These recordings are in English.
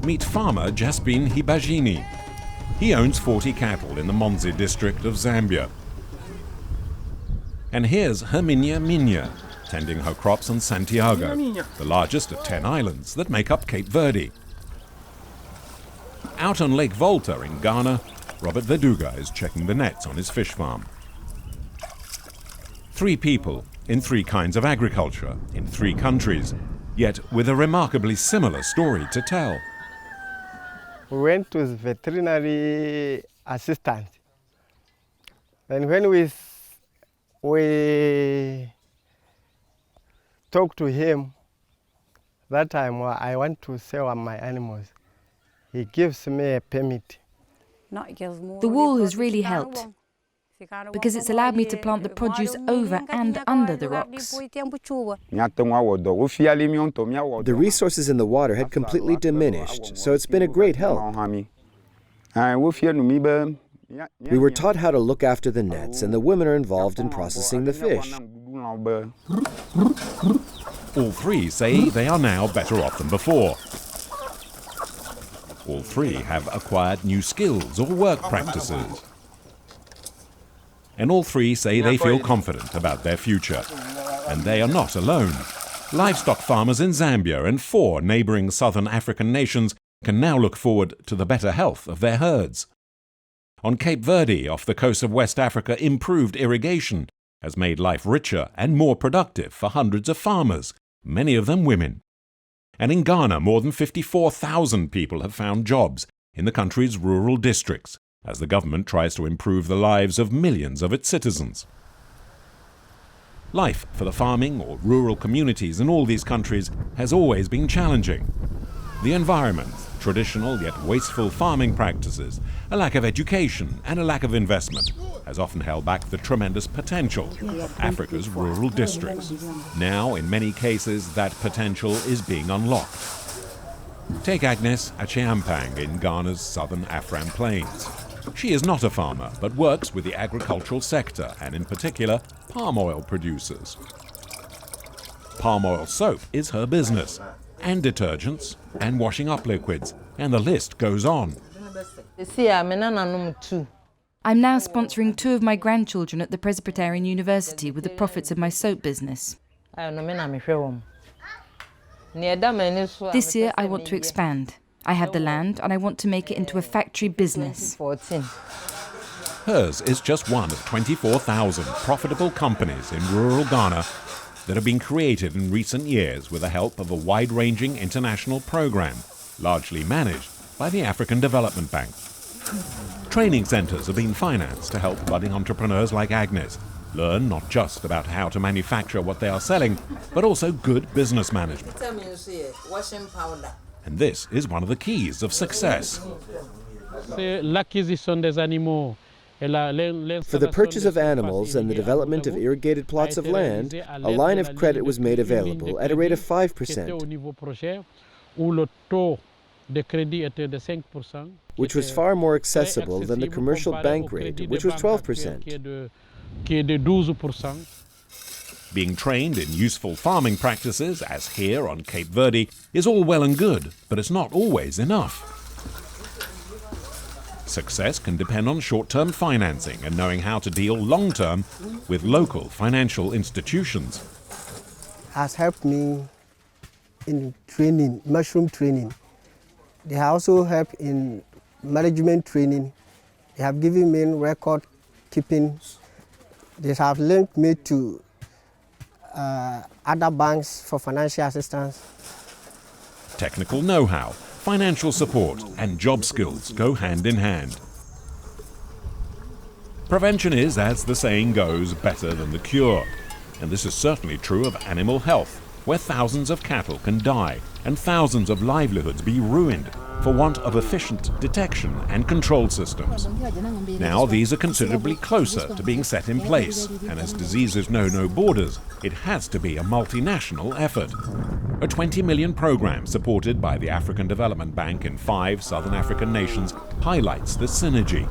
Meet farmer Jaspin Hibajini. He owns 40 cattle in the Monzi district of Zambia. And here's Herminia Minya, tending her crops on Santiago, the largest of 10 islands that make up Cape Verde. Out on Lake Volta in Ghana, Robert Verduga is checking the nets on his fish farm. 3 people in 3 kinds of agriculture in 3 countries, yet with a remarkably similar story to tell. We went to the veterinary assistant. And when we talked to him, that time I want to sell my animals. He gives me a permit. The wall has really helped, because it's allowed me to plant the produce over and under the rocks. The resources in the water had completely diminished, so it's been a great help. We were taught how to look after the nets, and the women are involved in processing the fish. All 3 say they are now better off than before. All 3 have acquired new skills or work practices. And all 3 say they feel confident about their future. And they are not alone. Livestock farmers in Zambia and 4 neighboring southern African nations can now look forward to the better health of their herds. On Cape Verde, off the coast of West Africa, improved irrigation has made life richer and more productive for hundreds of farmers, many of them women. And in Ghana, more than 54,000 people have found jobs in the country's rural districts, as the government tries to improve the lives of millions of its citizens. Life for the farming or rural communities in all these countries has always been challenging. The environment, traditional yet wasteful farming practices, a lack of education and a lack of investment has often held back the tremendous potential of Africa's rural districts. Now, in many cases, that potential is being unlocked. Take Agnes Acheampang in Ghana's southern Afram Plains. She is not a farmer, but works with the agricultural sector, and in particular, palm oil producers. Palm oil soap is her business, and detergents, and washing up liquids, and the list goes on. I'm now sponsoring 2 of my grandchildren at the Presbyterian University with the profits of my soap business. This year I want to expand. I have the land and I want to make it into a factory business. Hers is just one of 24,000 profitable companies in rural Ghana that have been created in recent years with the help of a wide-ranging international program, largely managed by the African Development Bank. Training centers have been financed to help budding entrepreneurs like Agnes learn not just about how to manufacture what they are selling, but also good business management. And this is one of the keys of success. For the purchase of animals and the development of irrigated plots of land, a line of credit was made available at a rate of 5%, which was far more accessible than the commercial bank rate, which was 12%. Being trained in useful farming practices, as here on Cape Verde, is all well and good, but it's not always enough. Success can depend on short-term financing and knowing how to deal long-term with local financial institutions. Has helped me in training, mushroom training. They have also helped in management training. They have given me record keeping. They have linked me to other banks for financial assistance. Technical know-how, financial support, and job skills go hand in hand. Prevention is, as the saying goes, better than the cure. And this is certainly true of animal health, where thousands of cattle can die and thousands of livelihoods be ruined for want of efficient detection and control systems. Now these are considerably closer to being set in place, and as diseases know no borders, it has to be a multinational effort. A 20 million program supported by the African Development Bank in 5 southern African nations highlights the synergy.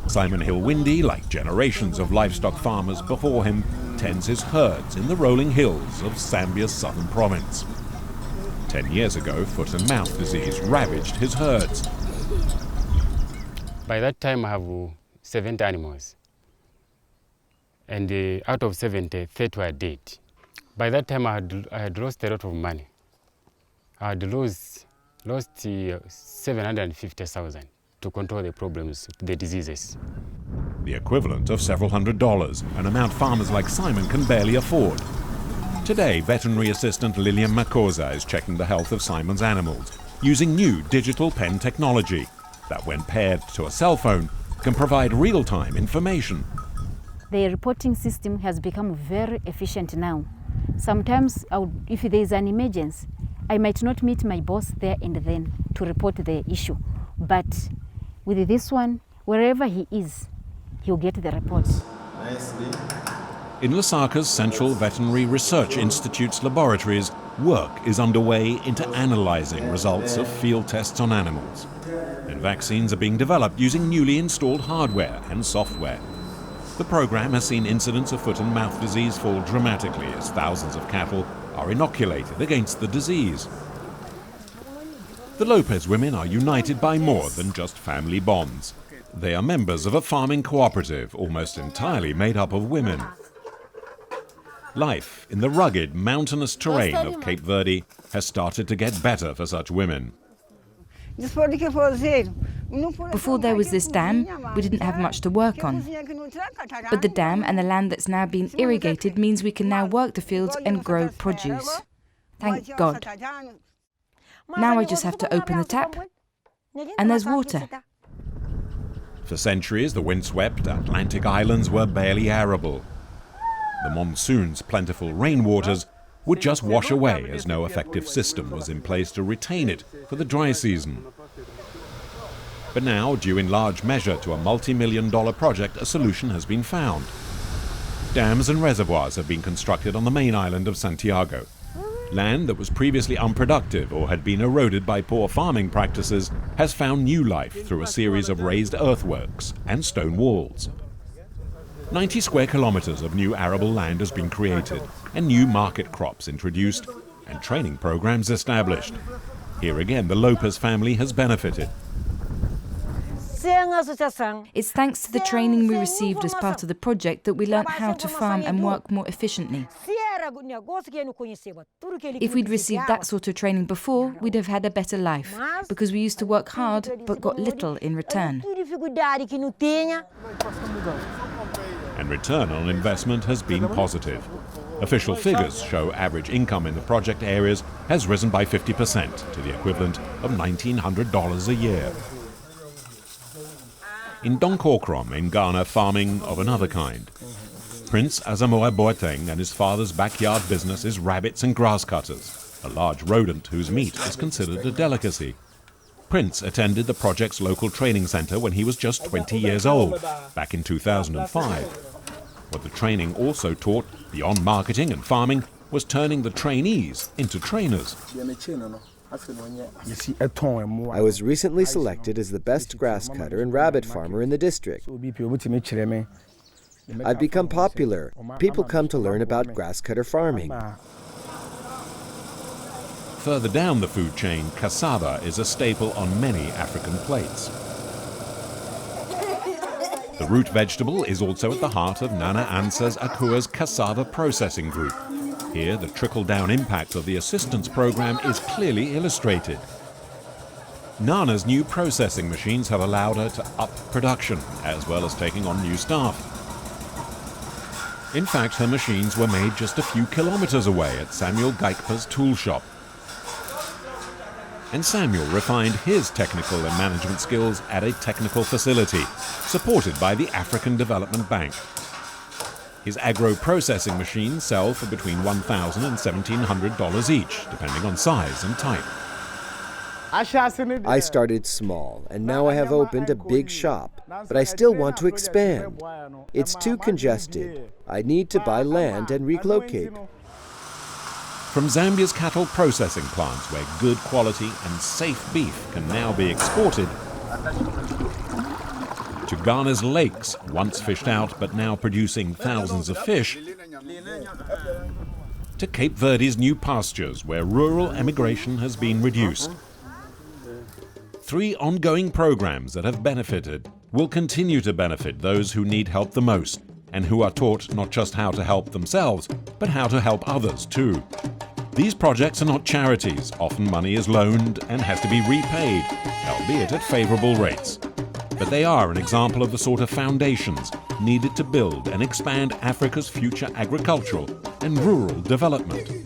Simon Hill-Windy, like generations of livestock farmers before him, tends his herds in the rolling hills of Zambia's southern province. 10 years ago, foot and mouth disease ravaged his herds. By that time, I have 70 animals. And out of 70, 30 were dead. By that time, I had lost a lot of money. I had lost 750,000 to control the problems, the diseases. The equivalent of several $100s, an amount farmers like Simon can barely afford. Today, veterinary assistant Lillian Makosa is checking the health of Simon's animals using new digital pen technology that, when paired to a cell phone, can provide real-time information. The reporting system has become very efficient now. Sometimes, if there is an emergency, I might not meet my boss there and then to report the issue. But with this one, wherever he is, he'll get the report. In Lusaka's Central Veterinary Research Institute's laboratories, work is underway into analyzing results of field tests on animals. And vaccines are being developed using newly installed hardware and software. The program has seen incidents of foot and mouth disease fall dramatically as thousands of cattle are inoculated against the disease. The Lopez women are united by more than just family bonds. They are members of a farming cooperative almost entirely made up of women. Life in the rugged, mountainous terrain of Cape Verde has started to get better for such women. Before there was this dam, we didn't have much to work on. But the dam and the land that's now been irrigated means we can now work the fields and grow produce. Thank God. Now I just have to open the tap, and there's water. For centuries, the windswept Atlantic islands were barely arable. The monsoon's plentiful rainwaters would just wash away as no effective system was in place to retain it for the dry season. But now, due in large measure to a multi-million-dollar project, a solution has been found. Dams and reservoirs have been constructed on the main island of Santiago. Land that was previously unproductive or had been eroded by poor farming practices has found new life through a series of raised earthworks and stone walls. 90 square kilometers of new arable land has been created, and new market crops introduced, and training programs established. Here again, the Lopez family has benefited. It's thanks to the training we received as part of the project that we learnt how to farm and work more efficiently. If we'd received that sort of training before, we'd have had a better life, because we used to work hard but got little in return. And return on investment has been positive. Official figures show average income in the project areas has risen by 50% to the equivalent of $1,900 a year. In Donkorkrom in Ghana, farming of another kind. Prince Asamoah Boateng and his father's backyard business is rabbits and grass cutters, a large rodent whose meat is considered a delicacy. Prince attended the project's local training center when he was just 20 years old, back in 2005. What the training also taught, beyond marketing and farming, was turning the trainees into trainers. I was recently selected as the best grass cutter and rabbit farmer in the district. I've become popular. People come to learn about grass cutter farming. Further down the food chain, cassava is a staple on many African plates. The root vegetable is also at the heart of Nana Ansah's Akua's cassava processing group. Here, the trickle-down impact of the assistance program is clearly illustrated. Nana's new processing machines have allowed her to up production, as well as taking on new staff. In fact, her machines were made just a few kilometers away at Samuel Gaikpa's tool shop. And Samuel refined his technical and management skills at a technical facility, supported by the African Development Bank. His agro processing machines sell for between $1,000 and $1,700 each, depending on size and type. I started small, and now I have opened a big shop, but I still want to expand. It's too congested. I need to buy land and relocate. From Zambia's cattle processing plants, where good quality and safe beef can now be exported, to Ghana's lakes, once fished out but now producing thousands of fish, to Cape Verde's new pastures, where rural emigration has been reduced. 3 ongoing programs that have benefited will continue to benefit those who need help the most, and who are taught not just how to help themselves, but how to help others too. These projects are not charities. Often money is loaned and has to be repaid, albeit at favourable rates. But they are an example of the sort of foundations needed to build and expand Africa's future agricultural and rural development.